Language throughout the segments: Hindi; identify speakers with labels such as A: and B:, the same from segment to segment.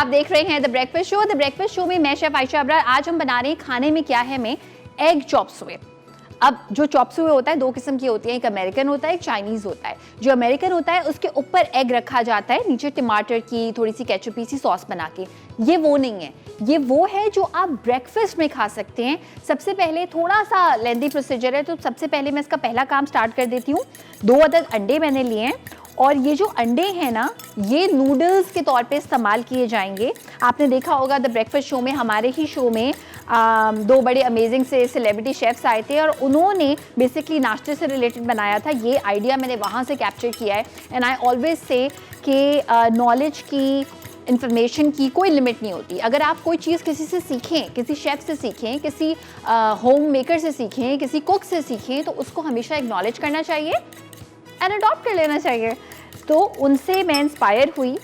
A: आप देख रहे हैं the breakfast show. The breakfast show में मैं शेफ आयशा अब्रार। आज हम बना रहे हैं खाने में क्या है, मैं एग चॉप सुए। अब जो चॉप सुए होता है दो किस्म की होती है, एक अमेरिकन होता है, एक चाइनीज होता है। जो अमेरिकन होता है उसके ऊपर एग रखा जाता है, नीचे टमाटर की थोड़ी सी केचपी सी सॉस बना के। ये वो नहीं है, ये वो है जो आप ब्रेकफास्ट में खा सकते हैं। सबसे पहले थोड़ा सा लेंदी प्रोसीजर है, तो सबसे पहले मैं इसका पहला काम स्टार्ट कर देती हूँ। 2 अदद अंडे मैंने लिए हैं और ये जो अंडे हैं ना, ये नूडल्स के तौर पे इस्तेमाल किए जाएंगे। आपने देखा होगा द ब्रेकफास्ट शो में, हमारे ही शो में 2 बड़े अमेजिंग से सेलिब्रिटी शेफ्स आए थे और उन्होंने बेसिकली नाश्ते से रिलेटेड बनाया था। ये आइडिया मैंने वहाँ से कैप्चर किया है। एंड आई ऑलवेज से कि नॉलेज की, इन्फॉर्मेशन की कोई लिमिट नहीं होती। अगर आप कोई चीज़ किसी से सीखें, किसी शेफ़ से सीखें, किसी होम मेकर से सीखें, किसी कुक से सीखें, तो उसको हमेशा एक्नॉलेज करना चाहिए एंड अडॉप्ट कर लेना चाहिए। तो उनसे मैं इंस्पायर हुई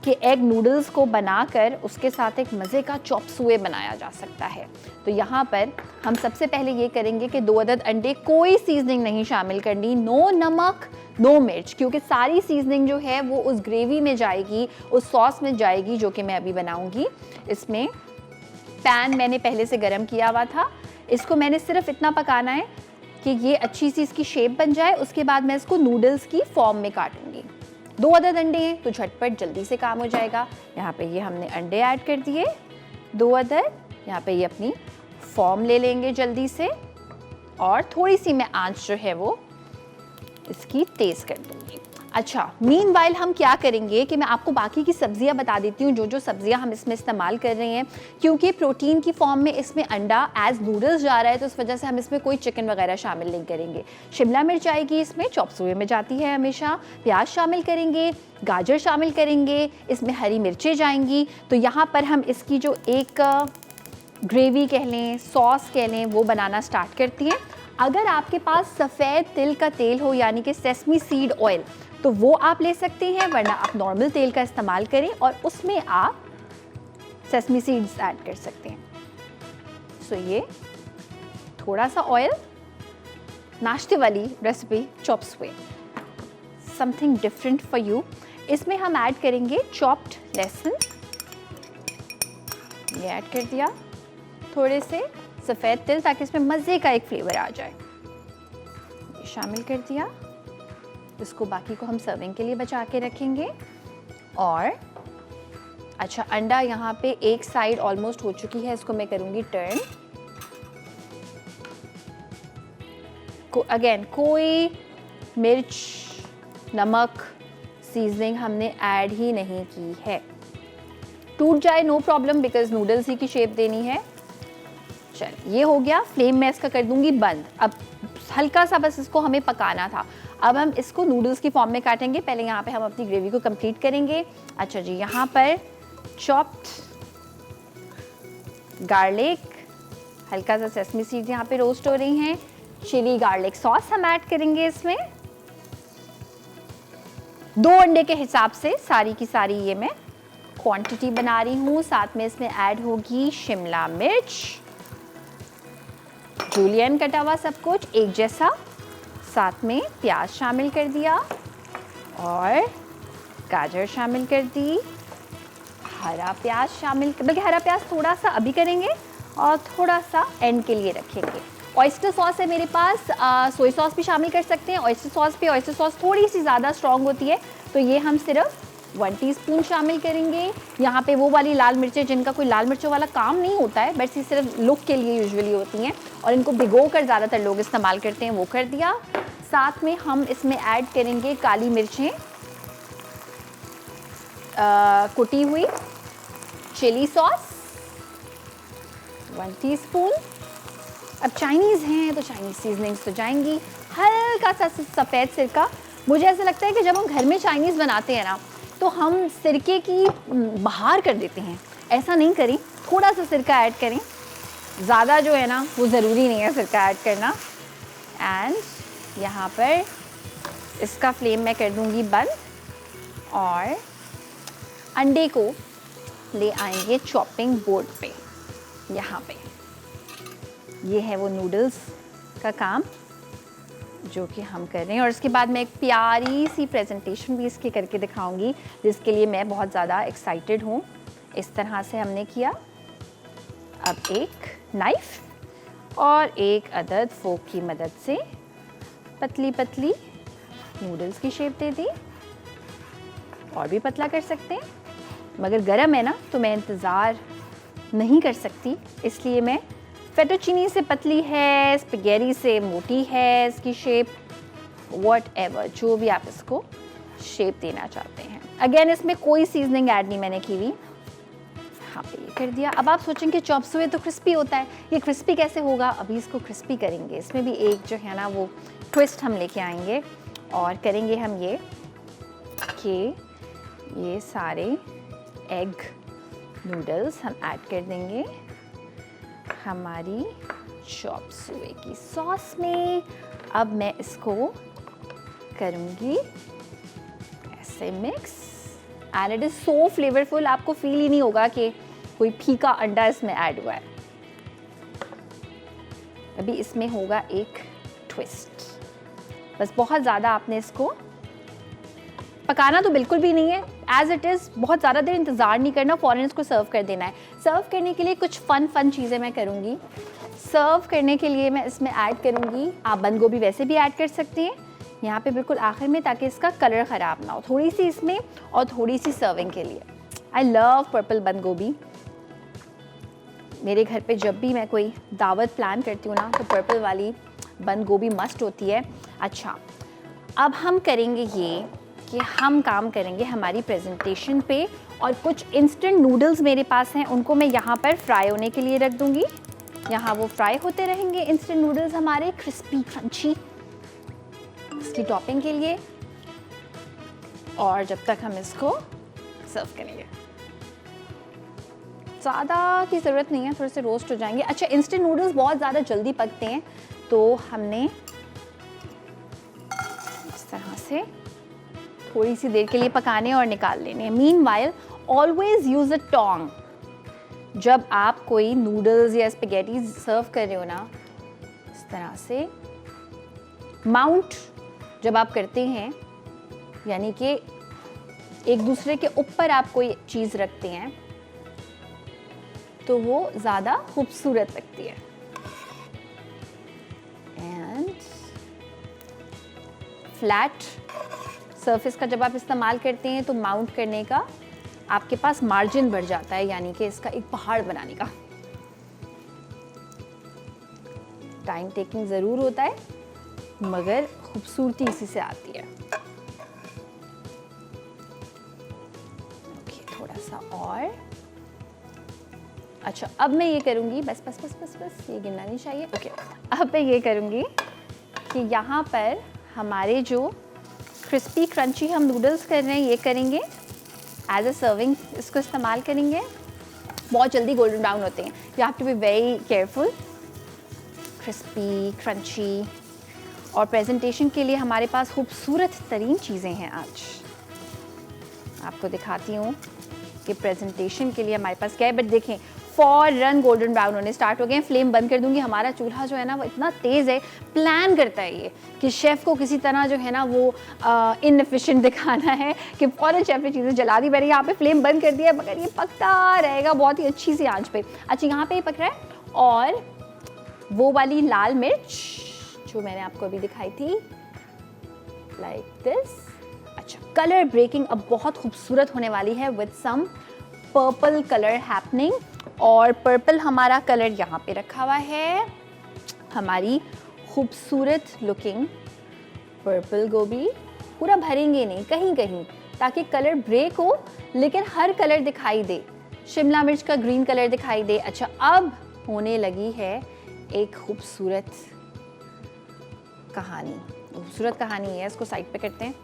A: कि एग नूडल्स को बनाकर उसके साथ एक मज़े का चॉप सुए बनाया जा सकता है। तो यहाँ पर हम सबसे पहले ये करेंगे कि 2 अदद अंडे, कोई सीजनिंग नहीं शामिल करनी, नो नमक नो मिर्च, क्योंकि सारी सीजनिंग जो है वो उस ग्रेवी में जाएगी, उस सॉस में जाएगी जो कि मैं अभी बनाऊंगी। इसमें पैन मैंने पहले से गर्म किया हुआ था। इसको मैंने सिर्फ इतना पकाना है कि ये अच्छी सी इसकी शेप बन जाए। उसके बाद मैं इसको नूडल्स की फॉर्म में काटूंगी। 2 अदद अंडे हैं तो झटपट जल्दी से काम हो जाएगा। यहाँ पे ये हमने अंडे ऐड कर दिए 2 अदद। यहाँ पे ये अपनी फॉर्म ले लेंगे जल्दी से और थोड़ी सी मैं आंच जो है वो इसकी तेज़ कर दूंगी। अच्छा, मीनवाइल हम क्या करेंगे कि मैं आपको बाकी की सब्जियां बता देती हूँ, जो जो सब्जियां हम इसमें इस्तेमाल कर रहे हैं। क्योंकि प्रोटीन की फॉर्म में इसमें अंडा एज नूडल्स जा रहा है, तो इस वजह से हम इसमें कोई चिकन वगैरह शामिल नहीं करेंगे। शिमला मिर्च आएगी इसमें, चॉप सुए में जाती है हमेशा। प्याज शामिल करेंगे, गाजर शामिल करेंगे, इसमें हरी मिर्चें जाएंगी। तो यहाँ पर हम इसकी जो एक ग्रेवी कह लें, सॉस कह लें, वो बनाना स्टार्ट करती हैं। अगर आपके पास सफ़ेद तिल का तेल हो, यानी कि सेसमी सीड ऑयल, तो वो आप ले सकते हैं, वरना आप नॉर्मल तेल का इस्तेमाल करें और उसमें आप सेसमी सीड्स ऐड कर सकते हैं। सो ये थोड़ा सा ऑयल, नाश्ते वाली recipe chop suey, something different for you. इसमें हम ऐड करेंगे चॉप्ड लहसुन, ये ऐड कर दिया, थोड़े से सफ़ेद तिल ताकि इसमें मज़े का एक फ्लेवर आ जाए, ये शामिल कर दिया। इसको बाकी को हम सर्विंग के लिए बचा के रखेंगे। और अच्छा, अंडा यहाँ पे एक साइड ऑलमोस्ट हो चुकी है, इसको मैं करूँगी टर्न। अगेन कोई मिर्च, नमक, सीजनिंग हमने ऐड ही नहीं की है। टूट जाए नो प्रॉब्लम, बिकॉज नूडल्स ही की शेप देनी है। चल, ये हो गया। फ्लेम मैं इसका कर दूंगी बंद। अब हल्का सा बस इसको हमें पकाना था। अब हम इसको नूडल्स की फॉर्म में काटेंगे। पहले यहाँ पे हम अपनी ग्रेवी को कंप्लीट करेंगे। अच्छा जी, यहाँ पर चॉप्ड गार्लिक, हल्का सा सेसमी सीड्स यहाँ पे रोस्ट हो रही हैं। चिली गार्लिक सॉस हम ऐड करेंगे इसमें 2 अंडे के हिसाब से, सारी की सारी ये मैं क्वांटिटी बना रही हूँ। साथ में इसमें ऐड होगी शिमला मिर्च, जूलियन कटा हुआ, सब कुछ एक जैसा। साथ में प्याज शामिल कर दिया और गाजर शामिल कर दी, हरा प्याज शामिल, बल्कि हरा प्याज थोड़ा सा अभी करेंगे और थोड़ा सा एंड के लिए रखेंगे। ऑयस्टर सॉस है मेरे पास, सोया सॉस भी शामिल कर सकते हैं ऑयस्टर सॉस पे। ऑयस्टर सॉस थोड़ी सी ज़्यादा स्ट्रॉन्ग होती है, तो ये हम सिर्फ 1 टीस्पून शामिल करेंगे। यहाँ पे वो वाली लाल मिर्चें जिनका कोई लाल मिर्चों वाला काम नहीं होता है, बट ये सिर्फ लुक के लिए यूजुअली होती हैं और इनको भिगो कर ज़्यादातर लोग इस्तेमाल करते हैं, वो कर दिया। साथ में हम इसमें ऐड करेंगे काली मिर्चें कुटी हुई, चिली सॉस 1 टीस्पून। अब चाइनीज़ हैं तो चाइनीज़ सीजनिंग्स तो जाएंगी। हल्का सा सफ़ेद सिरका। मुझे ऐसा लगता है कि जब हम घर में चाइनीज़ बनाते हैं ना, तो हम सिरके की बहार कर देते हैं। ऐसा नहीं करें, थोड़ा सा सिरका ऐड करें, ज़्यादा जो है ना वो ज़रूरी नहीं है सिरका ऐड करना। एंड यहाँ पर इसका फ्लेम मैं कर दूँगी बंद और अंडे को ले आएंगे चॉपिंग बोर्ड पे। यहाँ पे ये है वो नूडल्स का काम जो कि हम कर रहे हैं। और इसके बाद मैं एक प्यारी सी प्रेजेंटेशन भी इसकी करके दिखाऊंगी, जिसके लिए मैं बहुत ज़्यादा एक्साइटेड हूँ। इस तरह से हमने किया। अब एक नाइफ और एक अदद फोक की मदद से पतली पतली नूडल्स की शेप दे दी। और भी पतला कर सकते हैं, मगर गरम है ना तो मैं इंतज़ार नहीं कर सकती, इसलिए मैं फेटोचीनी से पतली है, स्पैगेटी से मोटी है इसकी शेप, व्हाटएवर, जो भी आप इसको शेप देना चाहते हैं। अगेन इसमें कोई सीजनिंग ऐड नहीं मैंने की हुई, यहाँ पे ये कर दिया। अब आप सोचेंगे चॉप सुए तो क्रिस्पी होता है, ये क्रिस्पी कैसे होगा? अभी इसको क्रिस्पी करेंगे, इसमें भी एक जो है ना वो ट्विस्ट हम लेके आएंगे और करेंगे हम ये कि ये सारे एग नूडल्स हम ऐड कर देंगे हमारी चॉप सुए की सॉस में। अब मैं इसको करूँगी ऐसे mix and it is so flavourful, आपको फील ही नहीं होगा कि कोई फीका अंडा इसमें ऐड हुआ है। अभी इसमें होगा एक ट्विस्ट, बस बहुत ज़्यादा आपने इसको पकाना तो बिल्कुल भी नहीं है, एज इट इज़ बहुत ज़्यादा देर इंतज़ार नहीं करना, फ़ौरन इसको सर्व कर देना है। सर्व करने के लिए कुछ फ़न चीज़ें मैं करूँगी। सर्व करने के लिए मैं इसमें ऐड करूँगी, आप बंद गोभी वैसे भी ऐड कर सकते हैं यहाँ पे बिल्कुल आखिर में, ताकि इसका कलर ख़राब ना हो, थोड़ी सी इसमें और थोड़ी सी सर्विंग के लिए। आई लव पर्पल बंद गोभी, मेरे घर पे जब भी मैं कोई दावत प्लान करती हूँ ना तो पर्पल वाली बंद गोभी मस्ट होती है। अच्छा, अब हम करेंगे ये कि हम काम करेंगे हमारी प्रेजेंटेशन पे, और कुछ इंस्टेंट नूडल्स मेरे पास हैं, उनको मैं यहाँ पर फ्राई होने के लिए रख दूँगी। यहाँ वो फ्राई होते रहेंगे इंस्टेंट नूडल्स हमारे क्रिस्पी क्रंची, इसकी टॉपिंग के लिए, और जब तक हम इसको सर्व करेंगे। ज़्यादा की ज़रूरत नहीं है, थोड़े से रोस्ट हो जाएंगे। अच्छा, इंस्टेंट नूडल्स बहुत ज़्यादा जल्दी पकते हैं, तो हमने इस तरह से थोड़ी सी देर के लिए पकाने और निकाल लेने। Meanwhile always use a tong. जब आप कोई नूडल्स या स्पैगेटी सर्व कर रहे हो ना, इस तरह से माउंट जब आप करते हैं, यानी कि एक दूसरे के ऊपर आप कोई चीज़ रखते हैं, तो वो ज़्यादा खूबसूरत लगती है। एंड फ्लैट सरफेस का जब आप इस्तेमाल करते हैं तो माउंट करने का आपके पास मार्जिन बढ़ जाता है, यानी कि इसका एक पहाड़ बनाने का। टाइम टेकिंग ज़रूर होता है, मगर खूबसूरती इसी से आती है। ओके, थोड़ा सा और। अच्छा, अब मैं ये करूँगी, बस बस बस बस बस, ये गिरना नहीं चाहिए। ओके, अब मैं ये करूँगी कि यहाँ पर हमारे जो क्रिस्पी क्रंची हम नूडल्स कर रहे हैं, ये करेंगे एज अ सर्विंग, इसको इस्तेमाल करेंगे। बहुत जल्दी गोल्डन ब्राउन होते हैं, you have to be very careful. Crispy crunchy, और प्रेजेंटेशन के लिए हमारे पास खूबसूरत तरीन चीज़ें हैं। आज आपको दिखाती हूँ कि प्रेजेंटेशन के लिए हमारे पास क्या है। बट देखें, फौरन गोल्डन ब्राउन होने स्टार्ट हो गए हैं। फ्लेम बंद कर दूंगी। हमारा चूल्हा जो है ना वो इतना तेज़ है, प्लान करता है ये कि शेफ़ को किसी तरह जो है ना वो इनएफिशिएंट दिखाना है कि फौरन शेफ़ ने चीज़ें जला दी। मैंने यहाँ पे फ्लेम बंद कर दिया, मगर ये पकता रहेगा बहुत ही अच्छी सी आंच पे। अच्छा, यहाँ पे ये पक रहा है। और वो वाली लाल मिर्च जो मैंने आपको अभी दिखाई थी, लाइक दिस। अच्छा, कलर ब्रेकिंग अब बहुत खूबसूरत होने वाली है with some purple colour happening. और पर्पल हमारा कलर यहाँ पे रखा हुआ है, हमारी खूबसूरत लुकिंग पर्पल गोभी। पूरा भरेंगे नहीं, कहीं कहीं, ताकि कलर ब्रेक हो लेकिन हर कलर दिखाई दे। शिमला मिर्च का ग्रीन कलर दिखाई दे। अच्छा, अब होने लगी है एक खूबसूरत कहानी। खूबसूरत कहानी है, इसको साइड पे करते हैं।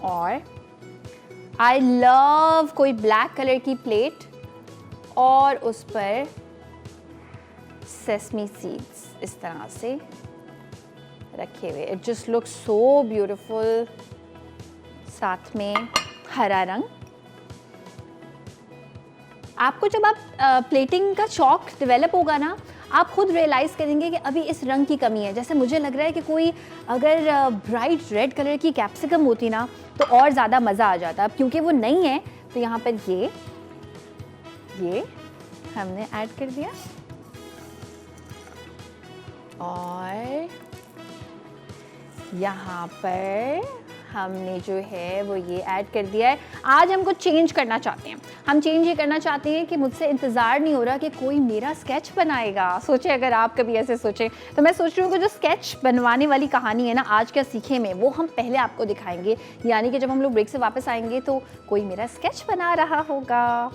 A: और आई लव कोई ब्लैक कलर की प्लेट और उस पर सेसमी सीड्स इस तरह से रखे हुए। It just look so beautiful. साथ में हरा रंग। आपको जब आप प्लेटिंग का शौक डेवलप होगा ना, आप खुद रियलाइज़ करेंगे कि अभी इस रंग की कमी है। जैसे मुझे लग रहा है कि कोई अगर ब्राइट रेड कलर की कैप्सिकम होती ना तो और ज़्यादा मज़ा आ जाता। अब क्योंकि वो नहीं है तो यहाँ पर ये ये हमने ऐड कर दिया और यहाँ पर हमने जो है वो ये ऐड कर दिया है। आज हम कुछ चेंज करना चाहते हैं। हम चेंज ये करना चाहते हैं कि मुझसे इंतज़ार नहीं हो रहा कि कोई मेरा स्केच बनाएगा। सोचे अगर आप कभी ऐसे सोचें तो मैं सोच रही हूँ कि जो स्केच बनवाने वाली कहानी है ना, आज क्या सीखे में, वो हम पहले आपको दिखाएंगे। यानी कि जब हम लोग ब्रेक से वापस आएंगे तो कोई मेरा स्केच बना रहा होगा।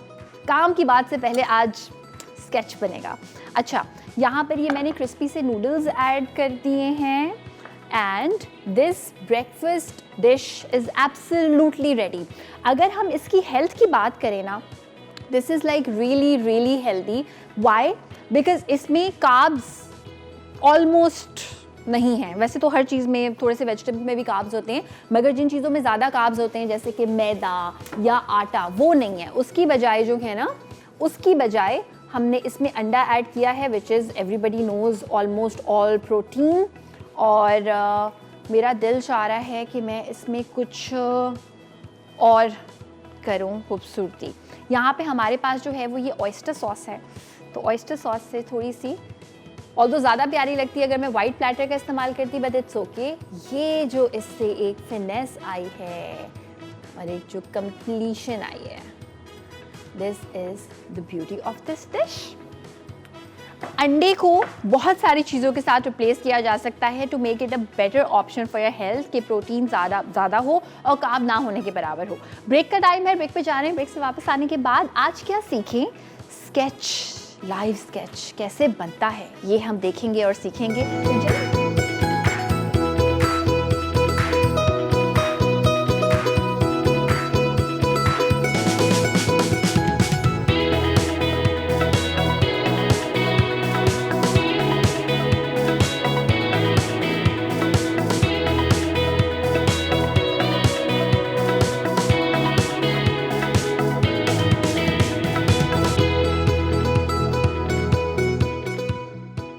A: काम की बात से पहले आज स्केच बनेगा। अच्छा, यहाँ पर ये मैंने क्रिस्पी से नूडल्स ऐड कर दिए हैं and this breakfast dish is absolutely ready. अगर हम इसकी हेल्थ की बात करें ना, this is like really healthy. Why? Because इसमें कार्ब्स ऑलमोस्ट नहीं है। वैसे तो हर चीज़ में, थोड़े से वेजिटेबल में भी कार्ब्स होते हैं, मगर जिन चीज़ों में ज़्यादा कार्ब्स होते हैं जैसे कि मैदा या आटा, वो नहीं है। उसकी बजाय जो है ना, उसकी बजाय हमने इसमें अंडा ऐड किया है, which is everybody nose almost all protein. और मेरा दिल चाह रहा है कि मैं इसमें कुछ और करूं खूबसूरती। यहाँ पे हमारे पास जो है वो ये ऑयस्टर सॉस है, तो ऑयस्टर सॉस से थोड़ी सी, ऑल्दो ज़्यादा प्यारी लगती है अगर मैं वाइट प्लेटर का इस्तेमाल करती, बट इट्स ओके। ये जो इससे एक फिनेस आई है और एक जो कंप्लीशन आई है, this is the beauty of this dish. अंडे को बहुत सारी चीज़ों के साथ रिप्लेस किया जा सकता है to make it a better option for your health, कि प्रोटीन ज़्यादा हो और कार्ब ना होने के बराबर हो। ब्रेक का टाइम है, ब्रेक पे जा रहे हैं। ब्रेक से वापस आने के बाद आज क्या सीखें? स्केच, लाइव स्केच कैसे बनता है ये हम देखेंगे और सीखेंगे।